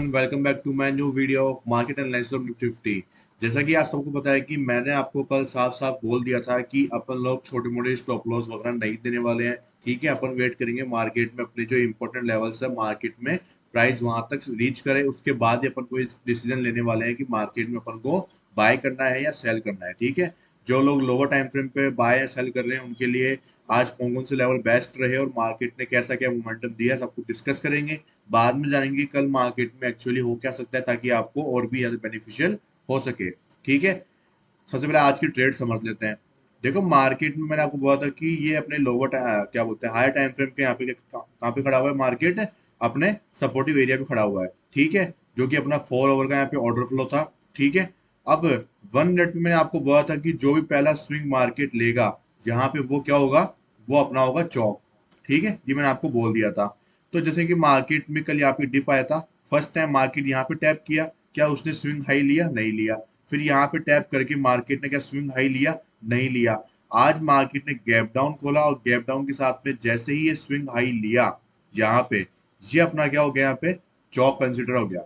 Everyone, welcome back to my new video of market analysis of Nifty 50। जैसा कि आप सबको पता है कि मैंने आपको कल साफ साफ बोल दिया था कि अपन लोग छोटे मोटे स्टॉप लॉस वगैरह नहीं देने वाले हैं। ठीक है, अपन वेट करेंगे मार्केट में अपने जो इंपॉर्टेंट लेवल्स है मार्केट में प्राइस वहां तक रीच करे, उसके बाद ही अपन को डिसीजन लेने वाले हैं कि मार्केट में अपन को बाय करना है या सेल करना है। ठीक है, जो लोग लोअर टाइम फ्रेम पे बाय या सेल कर रहे हैं उनके लिए आज कौन कौन से लेवल बेस्ट रहे और मार्केट ने कैसा क्या मोमेंटम दिया सब कुछ डिस्कस करेंगे। बाद में जानेंगे कल मार्केट में एक्चुअली हो क्या सकता है ताकि आपको और भी ज्यादा बेनिफिशियल हो सके। ठीक है, सबसे पहले आज की ट्रेड समझ लेते हैं। देखो मार्केट में मैंने आपको बोला था कि ये अपने लोअर क्या बोलते हैं हायर टाइम फ्रेम के यहाँ पे कहाँ पे खड़ा हुआ है मार्केट, अपने सपोर्टिव एरिया पे खड़ा हुआ है। ठीक है, जो कि अपना 4 ओवर का यहाँ पे ऑर्डर फ्लो था। ठीक है, अब 1 मिनट में मैंने आपको बोला था कि जो भी पहला स्विंग मार्केट लेगा यहाँ पे वो क्या होगा, वो अपना होगा चौक। ठीक है, ये मैंने आपको बोल दिया था। तो जैसे कि मार्केट में कल यहाँ पे डिप आया था, फर्स्ट टाइम मार्केट यहाँ पे टैप किया, क्या उसने स्विंग हाई लिया? नहीं लिया। फिर यहाँ पे टैप करके मार्केट ने क्या स्विंग हाई लिया? नहीं लिया। आज मार्केट ने गैप डाउन खोला और गैप डाउन के साथ में जैसे ही ये स्विंग हाई लिया यहाँ पे, ये अपना क्या हो गया, यहाँ पे चौक कंसिडर हो गया।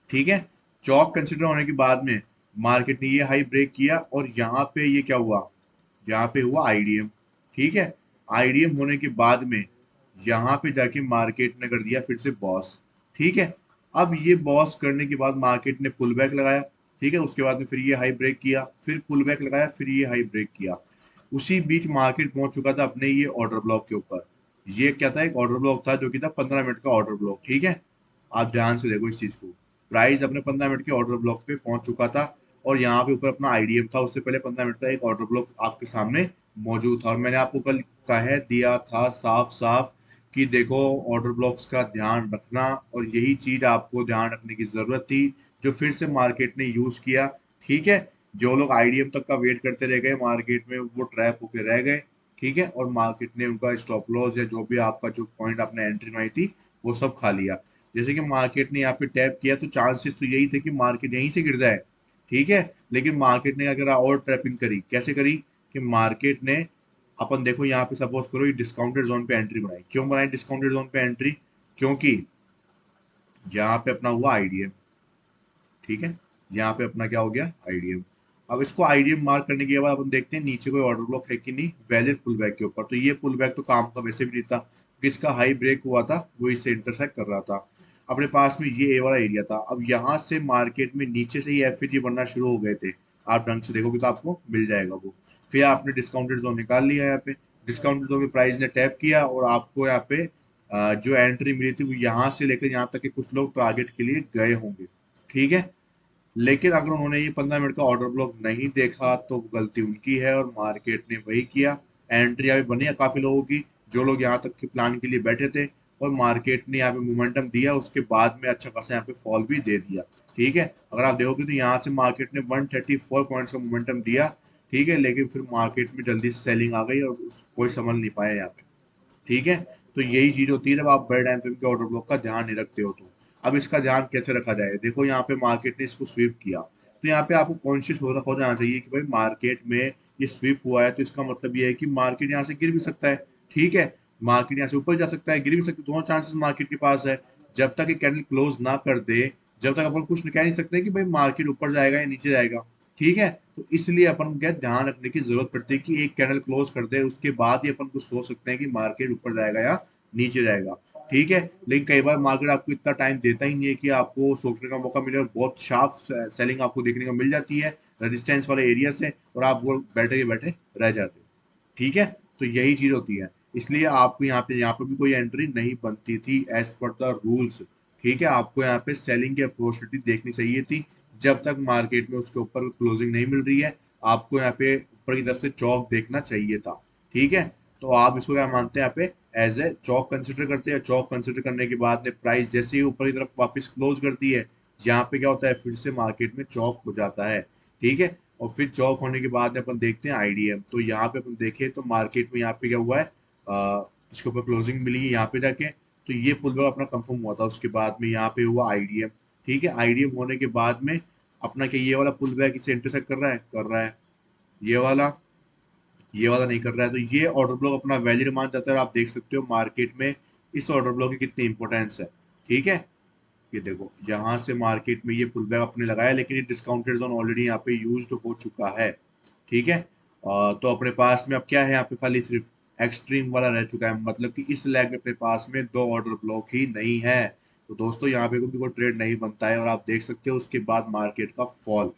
ठीक है, चौक कंसिडर होने के बाद में मार्केट ने ये हाई ब्रेक किया और यहाँ पे ये क्या हुआ, यहाँ पे हुआ आईडीएम। ठीक है, आईडीएम होने के बाद में यहाँ पे जाके मार्केट ने कर दिया फिर से बॉस। ठीक है, अब ये बॉस करने के बाद मार्केट ने पुल बैक लगाया। ठीक है, उसके बाद में फिर ये हाई ब्रेक किया, फिर पुल बैक लगाया, फिर ये हाई ब्रेक किया। उसी बीच मार्केट पहुंच चुका था अपने ये ऑर्डर ब्लॉक के ऊपर। ये क्या था, एक ऑर्डर ब्लॉक था जो कि था 15 मिनट का ऑर्डर ब्लॉक। ठीक है, आप ध्यान से देखो इस चीज को। प्राइस अपने 15 मिनट के ऑर्डर ब्लॉक पे पहुंच चुका था और यहाँ पे ऊपर अपना आईडीएम था। उससे पहले 15 मिनट का एक ऑर्डर ब्लॉक आपके सामने मौजूद था और मैंने आपको कल कह दिया था साफ साफ कि देखो ऑर्डर ब्लॉक्स का ध्यान रखना, और यही चीज आपको ध्यान रखने की जरूरत थी जो फिर से मार्केट ने यूज किया। ठीक है, जो लोग आईडीएम तक का वेट करते रह गए मार्केट में वो ट्रैप होके रह गए। ठीक है, और मार्केट ने उनका स्टॉप लॉस या जो भी आपका जो पॉइंट आपने एंट्री बनाई थी वो सब खा लिया। जैसे कि मार्केट ने यहाँ पे टैप किया तो चांसेस तो यही थे कि मार्केट यहीं से गिर जाए। ठीक है, लेकिन मार्केट ने क्या करा, और ट्रैपिंग करी। कैसे करी कि मार्केट ने, अपन देखो यहाँ पे सपोज करो ये डिस्काउंटेड जोन पे एंट्री बनाई। क्यों बनाई डिस्काउंटेड जोन पे एंट्री? क्योंकि यहाँ पे अपना हुआ आईडीएम। ठीक है, यहाँ पे अपना क्या हो गया, आईडीएम। अब इसको आईडीएम मार्क करने के बाद अपन देखते हैं नीचे कोई ऑर्डर ब्लॉक है कि नहीं वैलिड पुल बैक के ऊपर। तो ये पुल बैक तो काम का वैसे भी नहीं था क्योंकि इसका हाई ब्रेक हुआ था, वो इससे इंटरसेक्ट कर रहा था। अपने पास में ये ए वाला एरिया था। अब यहाँ से मार्केट में नीचे से ही एफ बनना शुरू हो गए थे। आप ढंग से देखोगे तो आपको मिल जाएगा वो। फिर आपने डिस्काउंटेड जोन निकाल लिया यहाँ पे। डिस्काउंटेड जोन में प्राइस ने टैप किया और आपको यहाँ पे जो एंट्री मिली थी वो यहाँ से लेकर यहाँ तक के कुछ लोग टारगेट के लिए गए होंगे। ठीक है, लेकिन अगर उन्होंने ये 15 मिनट का ऑर्डर ब्लॉक नहीं देखा तो गलती उनकी है और मार्केट ने वही किया। एंट्री अभी बनी है काफी लोगों की, जो लोग यहाँ तक के प्लान के लिए बैठे थे, और मार्केट ने यहाँ पे मोमेंटम दिया, उसके बाद में अच्छा खासा यहाँ पे फॉल भी दे दिया। ठीक है, अगर आप देखोगे तो यहाँ से मार्केट ने 134 पॉइंट्स का मोमेंटम दिया। ठीक है, लेकिन फिर मार्केट में जल्दी से सेलिंग आ गई और कोई समझ नहीं पाया यहाँ पे। ठीक है, तो यही चीज होती है जब आप बड़े टाइम फ्रेम के ऑर्डर ब्लॉक का ध्यान नहीं रखते हो तो। अब इसका ध्यान कैसे रखा जाए? देखो यहाँ पे मार्केट ने इसको स्वीप किया तो यहाँ पे आपको कॉन्शियस हो जाना चाहिए कि भाई मार्केट में ये स्वीप हुआ है तो इसका मतलब ये है कि मार्केट यहाँ से गिर भी सकता है। ठीक है, मार्केट यहाँ से ऊपर जा सकता है, गिर भी सकता है, दोनों चांसेस मार्केट के पास है। जब तक ये कैंडल क्लोज ना कर दे, जब तक अपन कुछ कह नहीं सकते कि भाई मार्केट ऊपर जाएगा या नीचे जाएगा। ठीक है, तो इसलिए अपन को क्या ध्यान रखने की जरूरत पड़ती है कि एक कैंडल क्लोज कर दे उसके बाद ही अपन कुछ सोच सकते हैं कि मार्केट ऊपर जाएगा या नीचे जाएगा। ठीक है, लेकिन कई बार मार्केट आपको इतना टाइम देता ही नहीं है कि आपको सोचने का मौका मिले और बहुत शार्प सेलिंग आपको देखने को मिल जाती है रेजिस्टेंस वाले एरिया से, और आप वो बैठे के बैठे रह जाते हो। ठीक है, तो यही चीज होती है। इसलिए आपको यहाँ पे भी कोई एंट्री नहीं बनती थी एज पर द रूल्स। ठीक है, आपको यहाँ पे सेलिंग की अपॉर्चुनिटी देखनी चाहिए थी जब तक मार्केट में उसके ऊपर क्लोजिंग नहीं मिल रही है। आपको यहाँ पे ऊपर की तरफ से चौक देखना चाहिए था। ठीक है, तो आप इसको क्या मानते हैं यहाँ पे, एज ए चौक कंसिडर करते हैं। चौक कंसिडर करने के बाद में प्राइस जैसे ही ऊपर की तरफ वापस क्लोज करती है, यहाँ पे क्या होता है, फिर से मार्केट में चौक हो जाता है। ठीक है, और फिर चौक होने के बाद में अपन देखते हैं आईडीएम। तो यहाँ पे अपन देखें तो मार्केट में यहाँ पे क्या हुआ है, इसके ऊपर क्लोजिंग मिली है यहाँ पे जाके, तो ये पुल बैक अपना कंफर्म हुआ था। उसके बाद में यहाँ पे हुआ आईडीएम। ठीक है, आईडीएम होने के बाद में अपना क्या ये वाला पुल बैक इसे इंटरसेक्ट कर रहा है, कर रहा है। ये वाला नहीं कर रहा है, तो ये ऑर्डर ब्लॉक अपना वैलिड मान जाता है और आप देख सकते हो मार्केट में इस ऑर्डर ब्लॉक की कितनी इंपॉर्टेंस है। ठीक है, ये देखो यहाँ से मार्केट में ये पुल बैक अपने लगाया, लेकिन ये डिस्काउंटेड जोन ऑलरेडी यहाँ पे यूज्ड हो चुका है। ठीक है। तो अपने पास में अब क्या है, यहाँ पे खाली सिर्फ एक्सट्रीम वाला रह चुका है, मतलब कि इस लैग में अपने पास में दो ऑर्डर ब्लॉक ही नहीं है। तो दोस्तों यहाँ पे भी कोई ट्रेड नहीं बनता है, और आप देख सकते हो उसके बाद मार्केट का फॉल।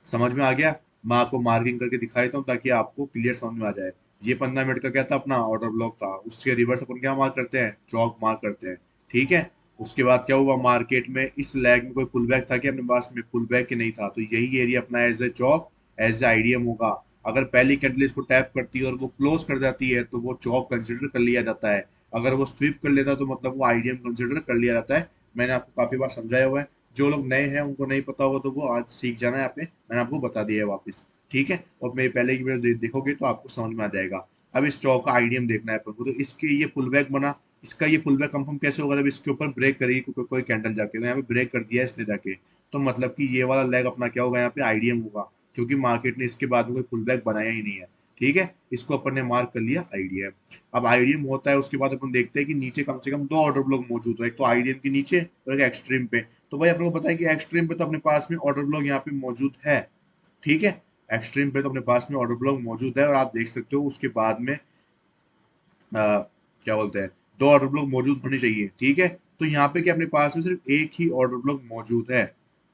समझ में आ गया? मैं आपको मार्किंग करके दिखा देता हूँ ताकि आपको क्लियर समझ में आ जाए। ये 15 मिनट का क्या था, अपना ऑर्डर ब्लॉक था, उसके रिवर्स अपन क्या मार्क करते हैं, चौक मार्क करते हैं। ठीक है। उसके बाद क्या हुआ मार्केट में, इस लैग में कोई पुल बैक था कि अपने पास में, पुल बैक ही नहीं था, तो यही एरिया अपना as a chowk, as a IDM होगा। अगर पहली कैंडल इसको टैप करती है और वो क्लोज कर जाती है तो वो चौक कंसिडर कर लिया जाता है। अगर वो स्वीप कर लेता तो मतलब वो आईडीएम कंसिडर कर लिया जाता है। मैंने आपको काफी बार समझाया हुआ है। जो लोग नए हैं उनको नहीं पता होगा तो वो आज सीख जाना है यहाँ पे, मैंने आपको बता दिया है वापस। ठीक है। और मेरे पहले की वीडियो देखोगे तो आपको समझ में आ जाएगा। अब इस चौक का आईडीएम देखना है अपन को, तो इसके ये पुल बैक बना। इसका ये पुल बैक कंफर्म कैसे होगा, जब इसके ऊपर ब्रेक करेगी कोई कैंडल जाके, तो यहाँ पे ब्रेक कर दिया है इसने जाके, तो मतलब कि ये वाला लेग अपना क्या होगा, यहाँ पे आईडीएम होगा, क्योंकि मार्केट ने इसके बाद में कोई पुल बैक बनाया ही नहीं है। ठीक है। इसको अपन ने मार्क कर लिया आईडीएम। अब आईडीएम होता है, उसके बाद अपन देखते हैं कि नीचे कम से कम दो ऑर्डर ब्लॉक मौजूद है, एक तो आईडीएम के नीचे और एक एक्सट्रीम पे। तो भाई अपने को पता है कि एक्सट्रीम पे तो अपने पास में ऑर्डर ब्लॉक यहाँ पे मौजूद है। ठीक है। एक्सट्रीम पे तो अपने पास में ऑर्डर ब्लॉक मौजूद है, और आप देख सकते हो उसके बाद में क्या बोलते हैं, दो ऑर्डर ब्लॉक मौजूद होने चाहिए। ठीक है। तो यहाँ पे क्या अपने पास में सिर्फ एक ही ऑर्डर ब्लॉक मौजूद है।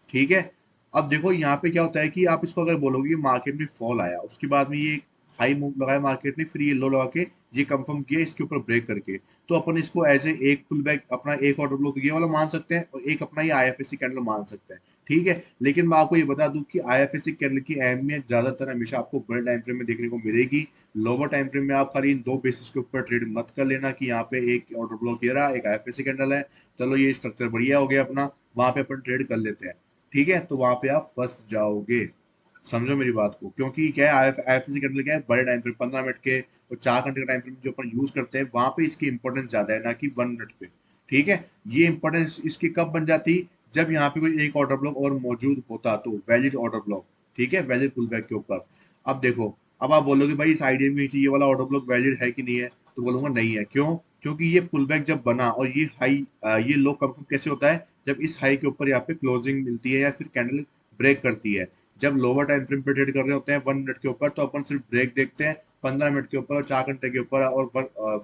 ठीक है। अब देखो यहाँ पे क्या होता है कि आप इसको अगर बोलोगे मार्केट में फॉल आया, उसके बाद में ये हाई मूव लगाया मार्केट ने, फिर ये लो लगा के ये कंफर्म किया इसके ऊपर ब्रेक करके, तो अपन इसको एज ए एक पुल बैक, अपना एक ऑर्डर ब्लॉक ये वाला मान सकते हैं, और एक अपना ये आईएफएससी कैंडल मान सकते हैं। ठीक है। लेकिन मैं आपको ये बता दूं कि आईएफएससी कैंडल की अहमियत ज्यादातर हमेशा आपको बड़े टाइम फ्रेम में देखने को मिलेगी। लोअर टाइम फ्रेम में आप खाली इन दो बेसिस के ऊपर ट्रेड मत कर लेना कि यहाँ पे एक ऑर्डर ब्लॉक ये रहा, एक आईएफएससी कैंडल है, चलो ये स्ट्रक्चर बढ़िया हो गया अपना, वहां पे अपन ट्रेड कर लेते हैं। ठीक है। तो वहां पे आप फंस जाओगे। समझो मेरी बात को, क्योंकि क्या है आईएफएससी कैंडल क्या है, बड़े टाइम फ्रेम 15 मिनट के और 4 घंटे का टाइम फ्रेम जो अपन यूज करते हैं, वहां पे इसकी इंपॉर्टेंस ज्यादा है ना कि 1 मिनट पे। ठीक है। ये इंपॉर्टेंस इसकी कब बन जाती, जब यहाँ पे कोई एक ऑर्डर ब्लॉक और मौजूद होता, तो वैलिड ऑर्डर ब्लॉक। ठीक है। वैलिड पुल बैक के ऊपर। अब देखो, अब आप बोलोगे भाई इस आईडीएम के नीचे ये वाला ऑर्डर ब्लॉक वैलिड है कि नहीं है, तो बोलूंगा नहीं है। क्यों? क्योंकि ये पुल बैक जब बना और ये हाई, ये लो कंफर्म कैसे होता है, जब इस हाई के ऊपर यहाँ पे क्लोजिंग मिलती है या फिर कैंडल ब्रेक करती है। जब लोअर टाइम फ्रेम पे ट्रेड कर रहे होते हैं 1 मिनट के ऊपर, तो अपन सिर्फ ब्रेक देखते हैं। 15 मिनट के ऊपर और 4 घंटे के ऊपर और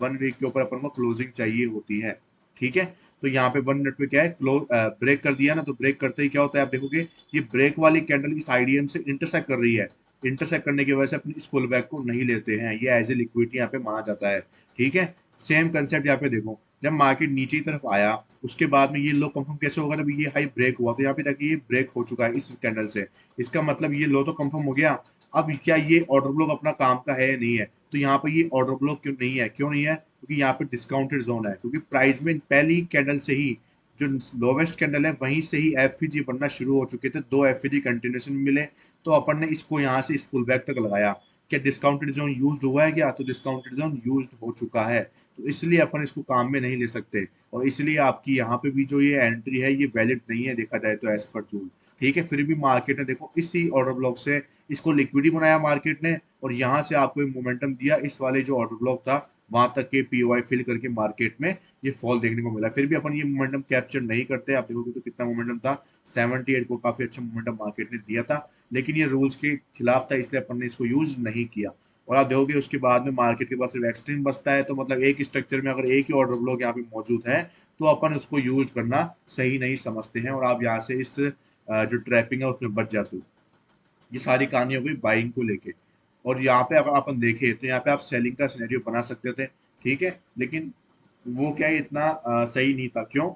1 वीक के ऊपर अपन को क्लोजिंग चाहिए होती है। ठीक है। तो यहाँ पे 1 मिनट पे क्या है, क्लोज ब्रेक कर दिया ना, तो ब्रेक करते ही क्या होता है आप देखोगे, ये ब्रेक वाली कैंडल इस आईडीएम से इंटरसेक्ट कर रही है। इंटरसेक्ट करने की वजह से अपनी इस पुल बैक को नहीं लेते हैं, ये एज ए लिक्विडिटी यहाँ पे माना जाता है। ठीक है। सेम कंसेप्ट यहाँ पे देखो, जब मार्केट नीचे की तरफ आया, उसके बाद में ये लो कंफर्म कैसे होगा, जब ये हाई ब्रेक हुआ, तो यहाँ पे जाके ये ब्रेक हो चुका है इस कैंडल से, इसका मतलब ये लो तो कंफर्म हो गया। अब क्या ये ऑर्डर ब्लॉक अपना काम का है या नहीं है, तो यहाँ पे ये ऑर्डर ब्लॉक क्यों नहीं है, क्यों नहीं है, क्योंकि यहाँ पे डिस्काउंटेड जोन है, क्योंकि प्राइस में पहली कैंडल से ही, जो लोवेस्ट कैंडल है वहीं से ही एफईजी बनना शुरू हो चुके थे, दो एफईजी कंटिन्यूशन मिले, तो अपन ने इसको यहाँ से इस पुल बैक तक लगाया। क्या डिस्काउंटेड जोन यूज्ड हुआ है क्या, तो डिस्काउंटेड जोन यूज्ड हो चुका है, तो इसलिए अपन इसको काम में नहीं ले सकते, और इसलिए आपकी यहाँ पे भी जो ये एंट्री है ये वैलिड नहीं है देखा जाए तो एज पर टूल। ठीक है। फिर भी मार्केट ने देखो इसी ऑर्डर ब्लॉक से इसको लिक्विडी बनाया मार्केट ने, और यहाँ से आपको एक मोमेंटम दिया, इस वाले जो ऑर्डर ब्लॉक था वहां तक के पीओआई फिल करके मार्केट में ये फॉल देखने को मिला। फिर भी अपन ये मोमेंटम कैप्चर नहीं करते, आप देखोगे तो कितना मोमेंटम था, 78 को काफी अच्छा मोमेंटम मार्केट ने दिया था, लेकिन ये रूल्स के खिलाफ था, इसलिए अपन ने इसको यूज नहीं किया। और आप देखोगे उसके बाद में मार्केट के पास सिर्फ एक्सट्रीम बचता है, तो मतलब एक स्ट्रक्चर में अगर एक ही ऑर्डर ब्लॉक यहाँ पे मौजूद है, तो अपन उसको यूज करना सही नहीं समझते हैं, और आप यहाँ से इस जो ट्रैपिंग है उसमें बच जाते हो। ये सारी कहानी हो गई बाइंग को लेके। और यहाँ पे अगर अपन देखें तो यहाँ पे आप सेलिंग का सिनेरियो बना सकते थे। ठीक है। लेकिन वो क्या है, इतना सही नहीं था। क्यों?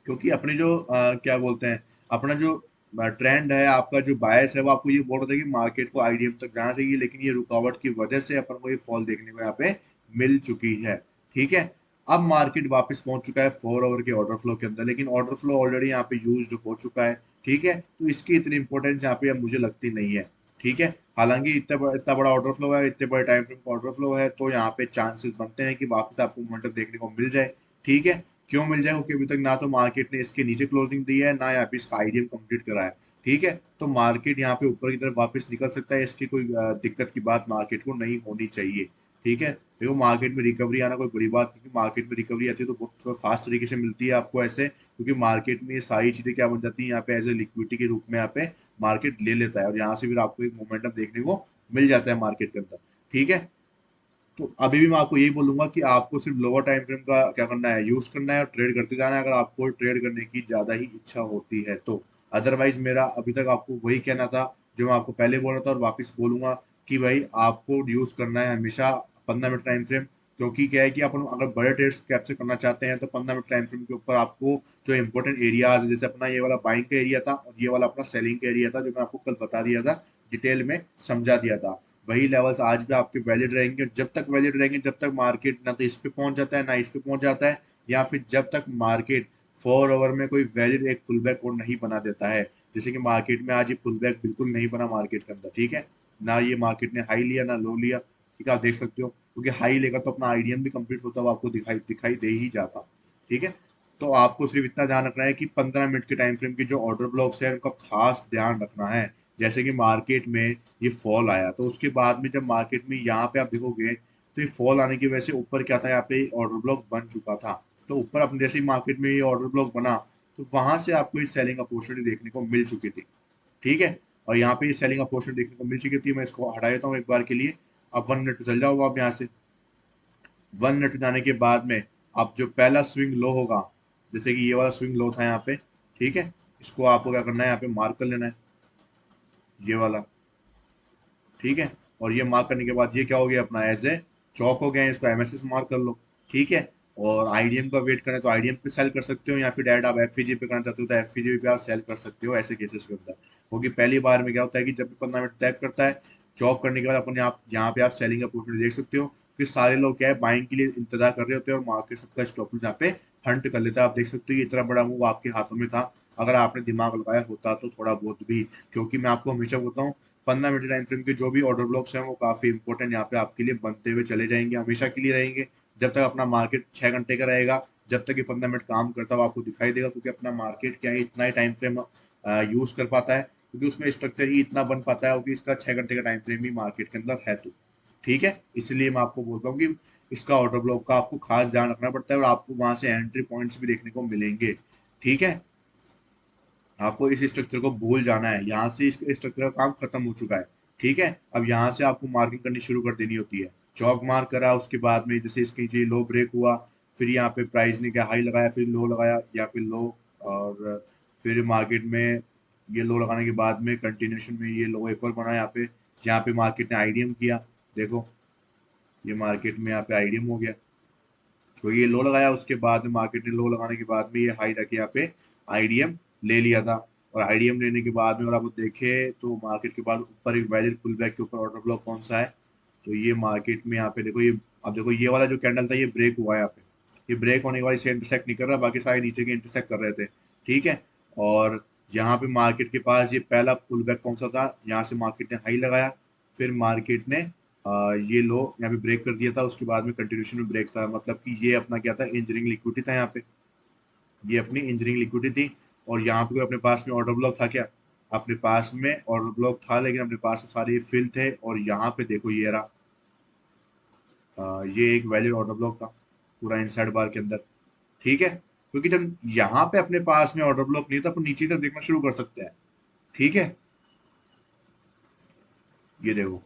क्योंकि अपने जो क्या बोलते हैं, अपना जो ट्रेंड है, आपका जो बायस है, वो आपको ये बोल रहा था कि मार्केट को आईडीएम तक जाना चाहिए, लेकिन ये रुकावट की वजह से अपन को ये फॉल देखने को यहाँ पे मिल चुकी है। ठीक है। अब मार्केट वापस पहुंच चुका है 4 आवर के ऑर्डर फ्लो के अंदर, लेकिन ऑर्डर फ्लो ऑलरेडी यहाँ पे यूज हो चुका है। ठीक है। तो इसकी इतनी इंपॉर्टेंस यहाँ पे अब मुझे लगती नहीं है। ठीक है। हालांकि इतना बड़ा ऑर्डर फ्लो है, इतने बड़े टाइम फ्रेम का ऑर्डर फ्लो है, तो यहाँ पे चांसेस बनते हैं कि वापस आपको मोमेंटम देखने को मिल जाए। ठीक है। क्यों मिल जाए, क्योंकि अभी तक ना तो मार्केट ने इसके नीचे क्लोजिंग दी है, ना यहाँ पे इसका आईडीएम कंप्लीट करा है। ठीक है। तो मार्केट यहाँ पे ऊपर की तरफ वापस निकल सकता है, इसकी कोई दिक्कत की बात मार्केट को नहीं होनी चाहिए। ठीक है, देखो मार्केट में रिकवरी आना कोई बड़ी बात नहीं, क्योंकि मार्केट में रिकवरी आती है तो बहुत फास्ट तरीके से मिलती है आपको ऐसे, क्योंकि मार्केट में ये सारी चीजें क्या बन जाती है यहाँ पे एज ए लिक्विडिटी के रूप में यहाँ पे मार्केट ले लेता है, और यहाँ से फिर आपको एक मोमेंटम देखने को मिल जाता है मार्केट के अंदर। ठीक है, तो अभी भी मैं आपको यही बोलूंगा कि आपको सिर्फ लोअर टाइम फ्रेम का क्या करना है, यूज करना है और ट्रेड करते जाना है, अगर आपको ट्रेड करने की ज्यादा ही इच्छा होती है तो। अदरवाइज मेरा अभी तक आपको वही कहना था जो मैं आपको पहले बोल रहा था और वापस बोलूंगा, कि भाई आपको यूज करना है हमेशा 15 मिनट टाइम फ्रेम। क्योंकि क्या है कि अपन अगर बड़े ट्रेड्स कैप्चर करना चाहते हैं तो 15 मिनट टाइम फ्रेम के ऊपर आपको जो इंपॉर्टेंट एरियाज है, जैसे अपना ये वाला बाइंग का एरिया था और ये वाला अपना सेलिंग का एरिया था, जो मैं आपको कल बता दिया था, डिटेल में समझा दिया था, वही लेवल्स आज भी आपके वैलिड रहेंगे। जब तक वैलिड रहेंगे, जब तक मार्केट ना तो इस पे पहुंच जाता है ना इस पे पहुंच जाता है, या फिर जब तक मार्केट 4 आवर में कोई वैलिड एक पुल बैक और नहीं बना देता है। जैसे कि मार्केट में आज ये पुल बैक बिल्कुल नहीं बना मार्केट के अंदर, ठीक है, ना ये मार्केट ने हाई लिया ना लो लिया, ठीक है, आप देख सकते हो, क्योंकि हाई लेगा तो अपना आइडियम भी कंप्लीट होता हुआ आपको दिखाई दिखाई दे ही जाता। ठीक है, तो आपको सिर्फ इतना ध्यान रखना है कि 15 मिनट के टाइम फ्रेम की जो ऑर्डर ब्लॉक्स है उनका खास ध्यान रखना है। जैसे कि मार्केट में ये फॉल आया तो उसके बाद में जब मार्केट में यहाँ पे आप देखोगे तो ये फॉल आने की वजह से ऊपर क्या था, यहाँ पे ऑर्डर ब्लॉक बन चुका था। तो ऊपर अपने जैसे ही मार्केट में ये ऑर्डर ब्लॉक बना तो वहां से आपको ये सेलिंग अपॉर्चुनिटी देखने को मिल चुकी थी। ठीक है, और यहाँ पे ये सेलिंग अपॉर्चुनिटी देखने को मिल चुकी थी, मैं इसको हटा देता हूँ एक बार के लिए। अब 1 मिनट पे चल जाओ आप यहाँ से। 1 मिनट जाने के बाद में आप जो पहला स्विंग लो होगा, जैसे कि ये वाला स्विंग लो था यहाँ पे, ठीक है, इसको आपको क्या करना है, यहाँ पे मार्क कर लेना है, ये वाला। ठीक है, और ये मार्क करने के बाद ये क्या हो गया अपना एज ए चौक हो गया है, इसको एमएसएस मार्क कर लो। ठीक है, और आईडीएम का वेट करना है तो आईडीएम पे सेल कर सकते हो, या फिर डायरेक्ट आप एफवीजी पे करना चाहते हो तो एफवीजी पे आप सेल कर सकते हो ऐसे केसेस के अंदर। क्योंकि पहली बार में क्या होता है कि जब भी 15 मिनट टैप करता है, चौक करने के बाद अपने आप यहाँ पे आप सेलिंग अपॉर्चुनिटी देख सकते हो, कि सारे लोग क्या है बाइंग के लिए इंतजार कर रहे होते हैं और मार्केट सबका स्टॉप लॉस यहाँ पे हंट कर लेता है। आप देख सकते हो ये इतना बड़ा मूव आपके हाथों में था, अगर आपने दिमाग लगाया होता तो थोड़ा बहुत भी। क्योंकि मैं आपको हमेशा बोलता हूँ 15 मिनट टाइम फ्रेम के जो भी ऑर्डर ब्लॉक्स हैं वो काफी इंपॉर्टेंट यहाँ पे आपके लिए बनते हुए चले जाएंगे, हमेशा के लिए रहेंगे। जब तक अपना मार्केट 6 घंटे का रहेगा, जब तक ये 15 मिनट काम करता हुआ आपको दिखाई देगा, क्योंकि अपना मार्केट क्या है इतना ही टाइम फ्रेम यूज कर पाता है, क्योंकि उसमें स्ट्रक्चर ही इतना बन पाता है, क्योंकि इसका 6 घंटे का टाइम फ्रेम ही मार्केट के अंदर है तो। ठीक है, इसलिए मैं आपको बोलता हूँ कि इसका ऑर्डर ब्लॉक का आपको खास ध्यान रखना पड़ता है, और आपको वहां से एंट्री पॉइंट्स भी देखने को मिलेंगे। ठीक है, आपको इस स्ट्रक्चर को भूल जाना है, यहाँ से इस स्ट्रक्चर का काम खत्म हो चुका है। ठीक है, अब यहाँ से आपको मार्किंग करनी शुरू कर देनी होती है। चौक मार्क करा, उसके बाद में जैसे इसकी जो लो ब्रेक हुआ, फिर यहाँ पे प्राइस ने क्या हाई लगाया, फिर लो लगाया, या फिर लो, और फिर मार्केट में ये लो लगाने के बाद में कंटिन्यूशन में ये लो एक और बना यहाँ पे मार्केट ने आईडीएम किया। देखो, ये मार्केट में यहाँ पे आईडीएम हो गया, तो ये लो लगाया, उसके बाद में मार्केट ने लो लगाने के बाद में ये हाई रख यहाँ पे आईडीएम ले लिया था। और आईडीएम लेने के बाद में अगर आप देखें तो मार्केट के बाद ऊपर एक वैलिड पुल बैक के ऊपर ऑर्डर ब्लॉक कौन सा है, तो ये मार्केट में यहाँ पे देखो, ये अब देखो ये वाला जो कैंडल था ये ब्रेक हुआ है यहाँ पे, ये ब्रेक होने के बाद इसे इंटरसेक्ट नहीं कर रहा, बाकी सारे नीचे के इंटरसेक्ट कर रहे थे। ठीक है, और यहाँ पे मार्केट के पास ये पहला पुल बैक कौन सा था, यहाँ से मार्केट ने हाई लगाया, फिर मार्केट ने ये लो यहाँ पे ब्रेक कर दिया था, उसके बाद में कंटिन्यूशन में ब्रेक था, मतलब कि ये अपना क्या था, इंजीनियरिंग लिक्विडिटी था यहाँ पे, ये अपनी इंजीनियरिंग लिक्विडिटी थी। और यहाँ पे कोई अपने पास में ऑर्डर ब्लॉक था क्या, अपने पास में ऑर्डर ब्लॉक था, लेकिन अपने पास में सारे फिल थे, और यहाँ पे देखो ये रहा, ये एक वैलिड ऑर्डर ब्लॉक था पूरा इनसाइड बार के अंदर। ठीक है, क्योंकि जब यहाँ पे अपने पास में ऑर्डर ब्लॉक नहीं था, अपन नीचे तक देखना शुरू कर सकते हैं। ठीक है, ये देखो,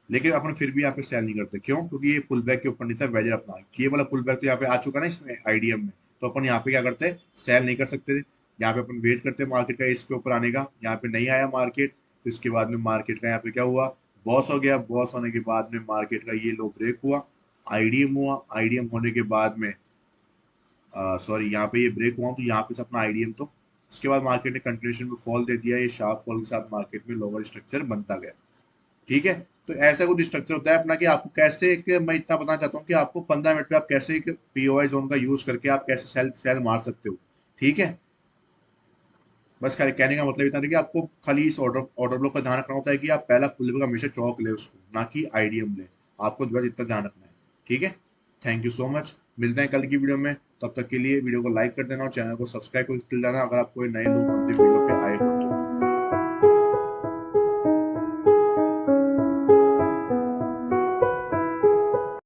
लेकिन अपन फिर भी यहाँ पे सेल नहीं करते, क्यों, क्योंकि ये पुल बैक के ऊपर नहीं था वैलिड अपना, ये वाला पुल बैक तो यहाँ पे आ चुका ना इसमें आईडीएम में, तो अपन यहाँ पे क्या करते, सेल नहीं कर सकते थे। यहाँ पे अपन वेट करते मार्केट का इसके ऊपर आने का, यहाँ पे नहीं आया मार्केट, तो इसके बाद में मार्केट का यहाँ पे क्या हुआ, बॉस हो गया, बॉस होने के बाद में मार्केट का ये लो ब्रेक हुआ, आईडीएम हुआ, आईडीएम होने के बाद में सॉरी यहाँ पे ये ब्रेक हुआ, तो यहाँ पे से अपना आईडीएम, तो उसके बाद मार्केट ने कंटिन्यूशन में फॉल दे दिया, ये शार्प फॉल के साथ मार्केट में लोअर स्ट्रक्चर बनता गया। ठीक है, तो ऐसा कुछ स्ट्रक्चर होता है अपना, कि आपको कैसे एक, मैं इतना बताना चाहता हूँ कि आपको 15 मिनट पे आप कैसे एक पीओआई जोन का यूज करके आप कैसे सेल सेल मार सकते हो। ठीक है, बस खाली कहने का मतलब इतना है कि आपको खाली इस ऑर्डर ऑर्डर ब्लॉक का ध्यान रखना होता है कि आप पहला फुल का हमेशा चौक ले उसको, ना कि आईडीएम ले, आपको बस इतना ध्यान रखना है। ठीक है, थैंक यू सो मच, मिलते हैं कल की वीडियो में, तब तक के लिए वीडियो को लाइक कर देना और चैनल को सब्सक्राइब कर देना अगर आप कोई नए लोग वीडियो पे आए हो।